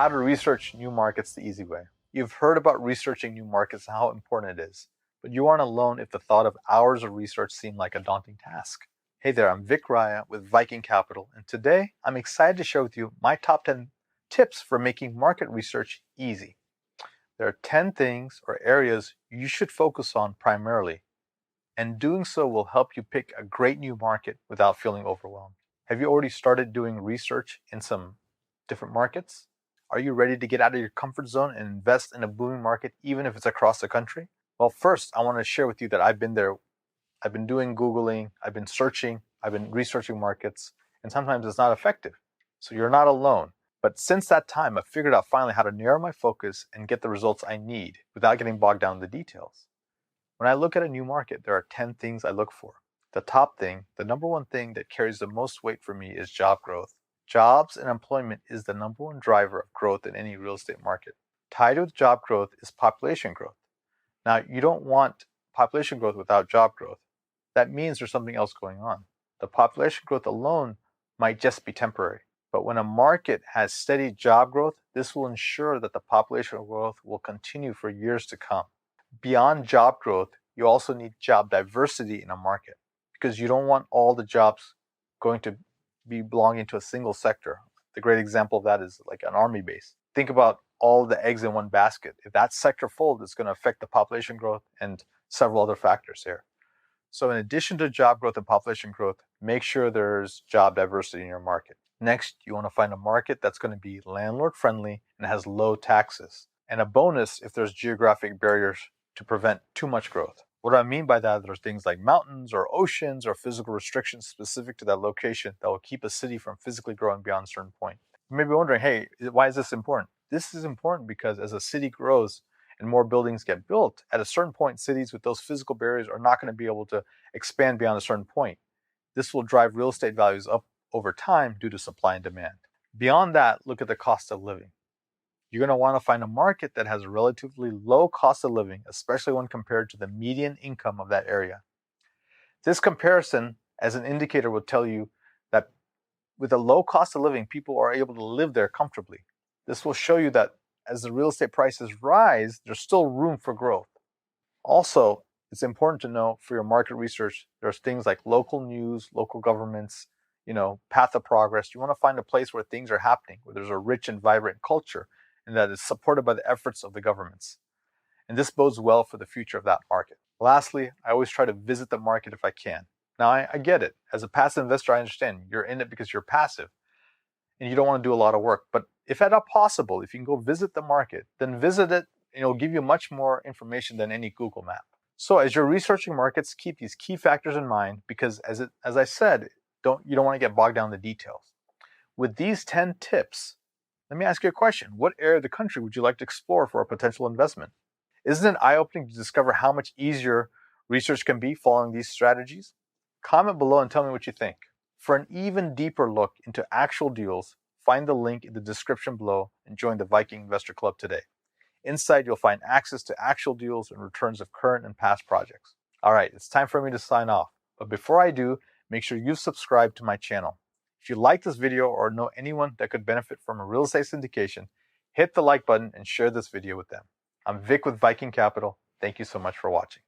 How to research new markets the easy way. You've heard about researching new markets and how important it is, but you aren't alone if the thought of hours of research seemed like a daunting task. Hey there, I'm Vic Raya with Viking Capital, and today I'm excited to share with you my top 10 tips for making market research easy. There are 10 things or areas you should focus on primarily, and doing so will help you pick a great new market without feeling overwhelmed. Have you already started doing research in some different markets? Are you ready to get out of your comfort zone and invest in a booming market, even if it's across the country? Well, first, I want to share with you that I've been there. I've been doing Googling, I've been searching, I've been researching markets, and sometimes it's not effective. So you're not alone. But since that time, I've figured out finally how to narrow my focus and get the results I need without getting bogged down in the details. When I look at a new market, there are 10 things I look for. The top thing, the number one thing that carries the most weight for me is job growth. Jobs and employment is the number one driver of growth in any real estate market. Tied with job growth is population growth. Now, you don't want population growth without job growth. That means there's something else going on. The population growth alone might just be temporary. But when a market has steady job growth, this will ensure that the population growth will continue for years to come. Beyond job growth, you also need job diversity in a market because you don't want all the jobs going to be belonging to a single sector. The great example of that is like an army base. Think about all the eggs in one basket. If that sector folds, it's going to affect the population growth and several other factors here. So in addition to job growth and population growth, make sure there's job diversity in your market. Next, you want to find a market that's going to be landlord friendly and has low taxes. And a bonus if there's geographic barriers to prevent too much growth. What do I mean by that? There's things like mountains or oceans or physical restrictions specific to that location that will keep a city from physically growing beyond a certain point. You may be wondering, hey, why is this important? This is important because as a city grows and more buildings get built, at a certain point, cities with those physical barriers are not going to be able to expand beyond a certain point. This will drive real estate values up over time due to supply and demand. Beyond that, look at the cost of living. You're going to want to find a market that has a relatively low cost of living, especially when compared to the median income of that area. This comparison as an indicator will tell you that with a low cost of living, people are able to live there comfortably. This will show you that as the real estate prices rise, there's still room for growth. Also, it's important to know for your market research, there's things like local news, local governments, path of progress. You want to find a place where things are happening, where there's a rich and vibrant culture, and that is supported by the efforts of the governments. And this bodes well for the future of that market. Lastly, I always try to visit the market if I can. Now, I get it. As a passive investor, I understand you're in it because you're passive and you don't want to do a lot of work. But if at all possible, if you can go visit the market, then visit it and it'll give you much more information than any Google map. So as you're researching markets, keep these key factors in mind because as I said, you don't want to get bogged down in the details. With these 10 tips, let me ask you a question. What area of the country would you like to explore for a potential investment? Isn't it eye-opening to discover how much easier research can be following these strategies? Comment below and tell me what you think. For an even deeper look into actual deals, find the link in the description below and join the Viking Investor Club today. Inside, you'll find access to actual deals and returns of current and past projects. All right, it's time for me to sign off. But before I do, make sure you've subscribed to my channel. If you like this video or know anyone that could benefit from a real estate syndication, hit the like button and share this video with them. I'm Vic with Viking Capital. Thank you so much for watching.